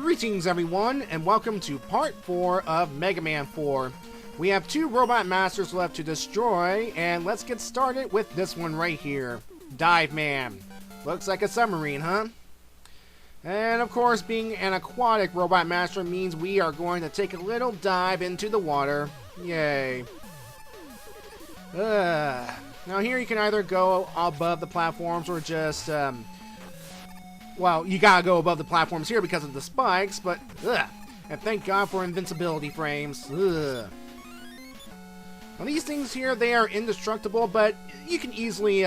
Greetings everyone, and welcome to part 4 of Mega Man 4. We have 2 Robot Masters left to destroy, and let's get started with this one right here. Dive Man. Looks like a submarine, huh? And of course, being an aquatic Robot Master means we are going to take a little dive into the water. Yay. Now here you can either go above the platforms or just, well, you gotta go above the platforms here because of the spikes, but, and thank God for invincibility frames. Now these things here, they are indestructible, but you can easily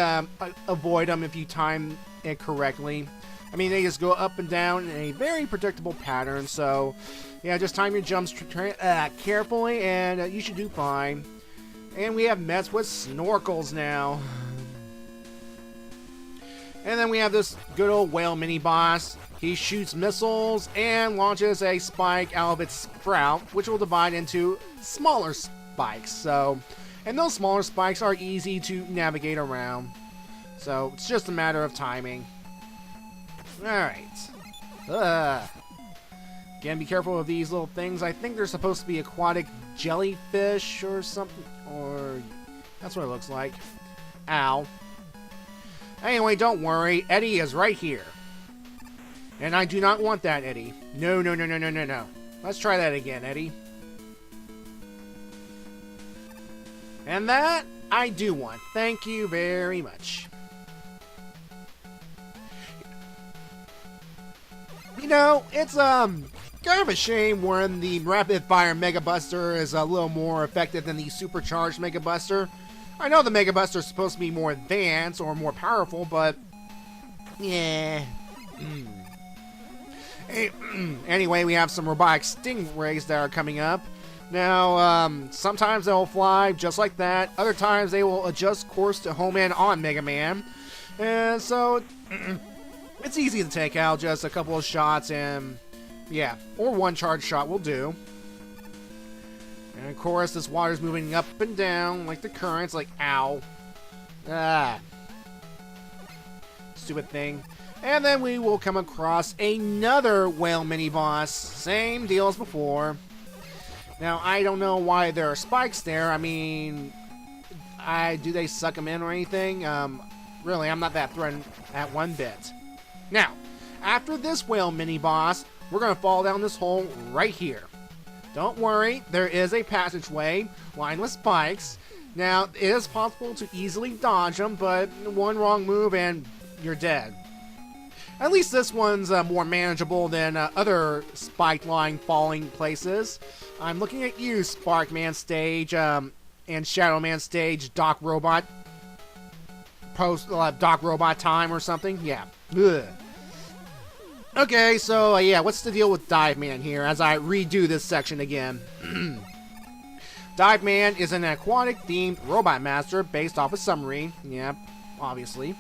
avoid them if you time it correctly. I mean, they just go up and down in a very predictable pattern, so, yeah, just time your jumps carefully, and you should do fine. And we have Mets with snorkels now. And then we have this good old whale mini-boss. He shoots missiles and launches a spike out of its sprout, which will divide into smaller spikes. So, and those smaller spikes are easy to navigate around. So, it's just a matter of timing. Alright. Again, be careful of these little things. I think they're supposed to be aquatic jellyfish or something. Or, that's what it looks like. Ow. Anyway, don't worry. Eddie is right here. And I do not want that, Eddie. No, no, no, no, no, no, no. Let's try that again, Eddie. And that, I do want. Thank you very much. You know, it's, kind of a shame when the Rapid Fire Mega Buster is a little more effective than the Supercharged Mega Buster. I know the Mega Buster is supposed to be more advanced or more powerful, but yeah. Anyway, we have some robotic stingrays that are coming up. Now, sometimes they'll fly just like that. Other times they will adjust course to home in on Mega Man. And so, it's easy to take out, just a couple of shots and, yeah, or one charge shot will do. And of course, this water's moving up and down like the currents, like, ow. Stupid thing. And then we will come across another whale mini-boss. Same deal as before. Now, I don't know why there are spikes there. I mean, do they suck them in or anything? Really, I'm not that threatened at one bit. Now, after this whale mini-boss, we're going to fall down this hole right here. Don't worry, there is a passageway lined with spikes. Now, it is possible to easily dodge them, but one wrong move and you're dead. At least this one's more manageable than other spike-line falling places. I'm looking at you, Sparkman Stage, and Shadow Man Stage, Doc Robot. Doc Robot time or something? Yeah. Ugh. Okay, so, yeah, what's the deal with Dive Man here as I redo this section again? Dive Man is an aquatic-themed robot master based off a submarine. Yep, obviously.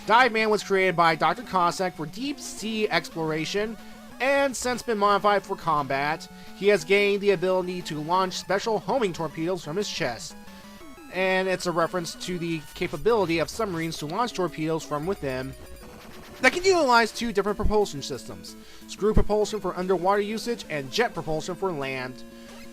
Dive Man was created by Dr. Cossack for deep-sea exploration and since been modified for combat. He has gained the ability to launch special homing torpedoes from his chest. And it's a reference to the capability of submarines to launch torpedoes from within that can utilize 2 different propulsion systems, screw propulsion for underwater usage and jet propulsion for land.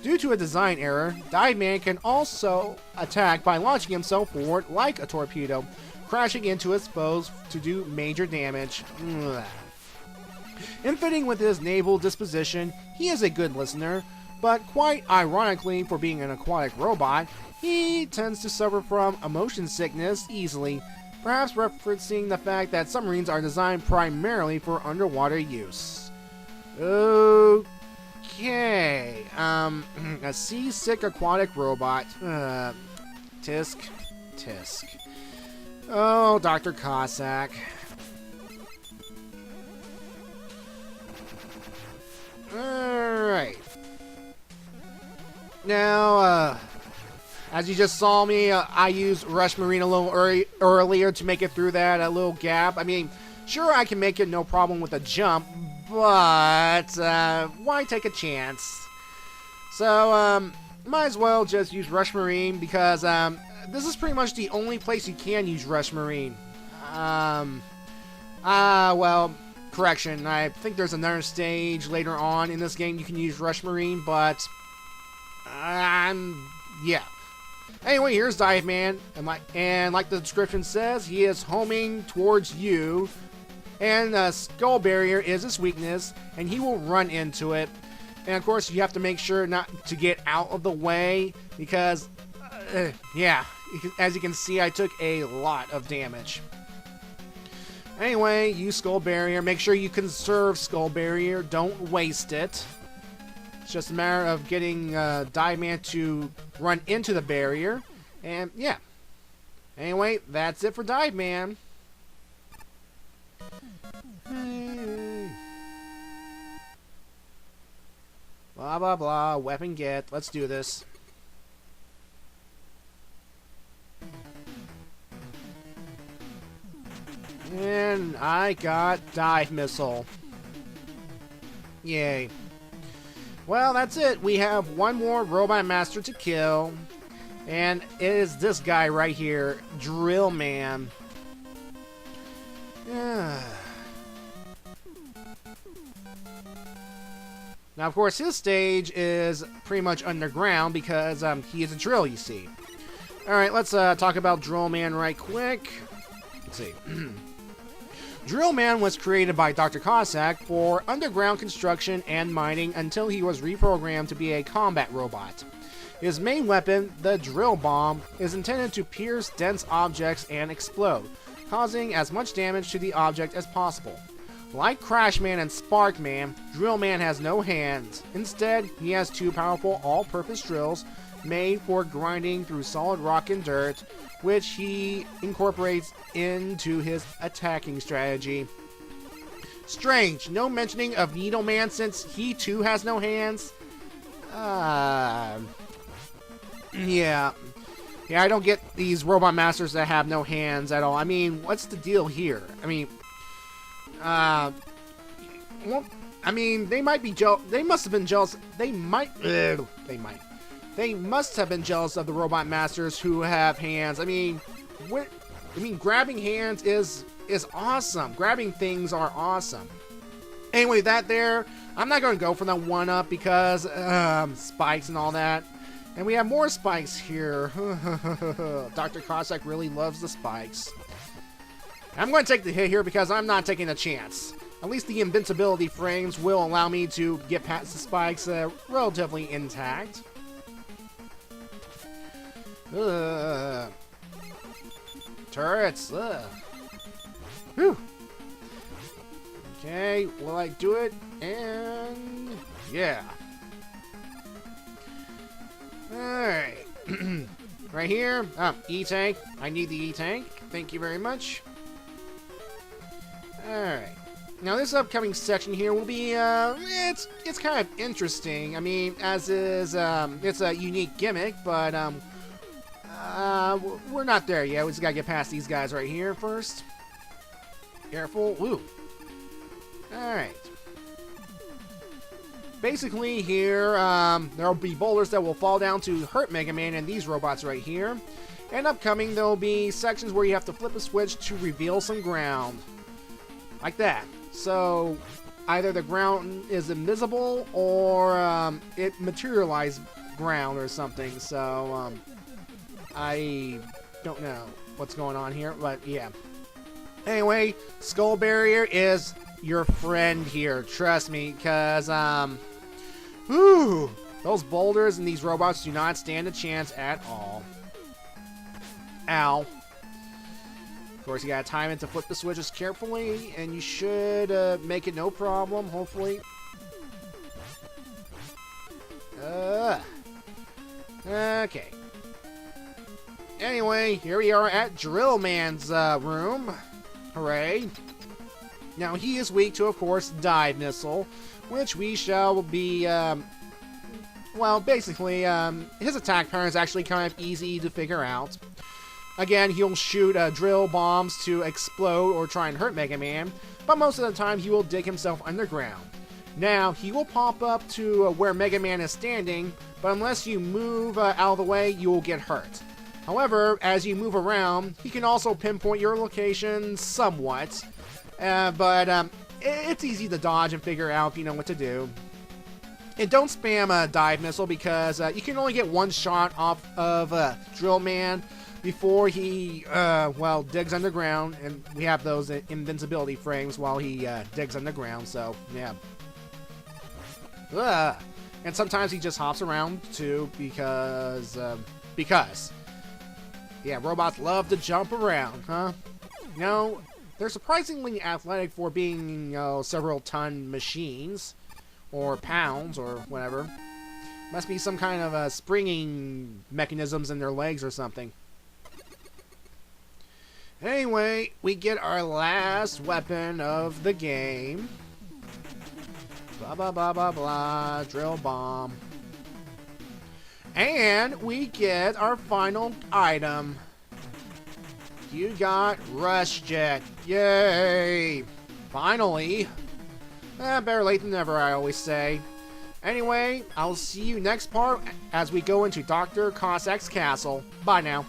Due to a design error, Dive Man can also attack by launching himself forward like a torpedo, crashing into his foes to do major damage. In fitting with his naval disposition, he is a good listener, but quite ironically for being an aquatic robot, he tends to suffer from emotion sickness easily, perhaps referencing the fact that submarines are designed primarily for underwater use. Okay, a seasick aquatic robot. Tisk. Oh, Dr. Cossack. Alright. Now, as you just saw me, I used Rush Marine a little earlier to make it through that little gap. I mean, sure, I can make it no problem with a jump, but why take a chance? So, might as well just use Rush Marine because this is pretty much the only place you can use Rush Marine. Well, correction. I think there's another stage later on in this game you can use Rush Marine, but yeah. Anyway, here's Dive Man, and like the description says, he is homing towards you, and Skull Barrier is his weakness, and he will run into it. And of course, you have to make sure not to get out of the way, because yeah, as you can see, I took a lot of damage. Anyway, use Skull Barrier. Make sure you conserve Skull Barrier. Don't waste it. It's just a matter of getting Dive Man to run into the barrier. And yeah. Anyway, that's it for Dive Man. Blah, blah, blah. Weapon get. Let's do this. And I got Dive Missile. Yay. Well, that's it. We have one more Robot Master to kill. And it is this guy right here, Drill Man. Now, of course, his stage is pretty much underground because he is a drill, you see. Alright, let's talk about Drill Man right quick. Let's see. Drill Man was created by Dr. Cossack for underground construction and mining until he was reprogrammed to be a combat robot. His main weapon, the Drill Bomb, is intended to pierce dense objects and explode, causing as much damage to the object as possible. Like Crash Man and Spark Man, Drill Man has no hands. Instead, he has two powerful all-purpose drills made for grinding through solid rock and dirt, which he incorporates into his attacking strategy. Strange, no mentioning of Needle Man since he too has no hands. Yeah, I don't get these Robot Masters that have no hands at all. I mean, what's the deal here? I mean, well, I mean, they might be jealous. They must have been jealous. They must have been jealous of the Robot Masters who have hands. I mean, grabbing hands is awesome. Grabbing things are awesome. Anyway, I'm not going to go for the 1-up because spikes and all that. And we have more spikes here. Dr. Cossack really loves the spikes. I'm going to take the hit here because I'm not taking a chance. At least the invincibility frames will allow me to get past the spikes relatively intact. Turrets. Whew. Okay, will I do it? And yeah. Alright. Right here. E-Tank. I need the E-Tank. Thank you very much. Alright. Now this upcoming section here will be, it's kind of interesting. I mean, as is, it's a unique gimmick, but, we're not there yet. We just gotta get past these guys right here first. Careful. Woo. Alright. Basically here, there'll be boulders that will fall down to hurt Mega Man and these robots right here. And upcoming, there'll be sections where you have to flip a switch to reveal some ground. Like that. So, either the ground is invisible or it materialized ground or something. So, I don't know what's going on here, but yeah. Anyway, Skull Barrier is your friend here. Trust me, because, those boulders and these robots do not stand a chance at all. Ow. Of course, you gotta time it to flip the switches carefully, and you should make it no problem, hopefully. Okay. Anyway, here we are at Drill Man's room. Hooray. Now, he is weak to, of course, Dive Missile, which we shall be, well, basically, his attack pattern is actually kind of easy to figure out. Again, he'll shoot drill bombs to explode or try and hurt Mega Man, but most of the time he will dig himself underground. Now, he will pop up to where Mega Man is standing, but unless you move out of the way, you will get hurt. However, as you move around, he can also pinpoint your location somewhat, but it's easy to dodge and figure out if you know what to do. And don't spam a dive missile because you can only get one shot off of Drill Man before he, well, digs underground. And we have those invincibility frames while he digs underground, so, yeah. And sometimes he just hops around, too, because. Yeah, robots love to jump around, huh? You know, they're surprisingly athletic for being, several-ton machines. Or pounds, or whatever. Must be some kind of springing mechanisms in their legs or something. Anyway, we get our last weapon of the game. Blah, blah, blah, blah, blah. Drill bomb. And we get our final item. You got Rush Jet. Yay! Finally! Better late than never, I always say. Anyway, I'll see you next part as we go into Dr. Cossack's castle. Bye now.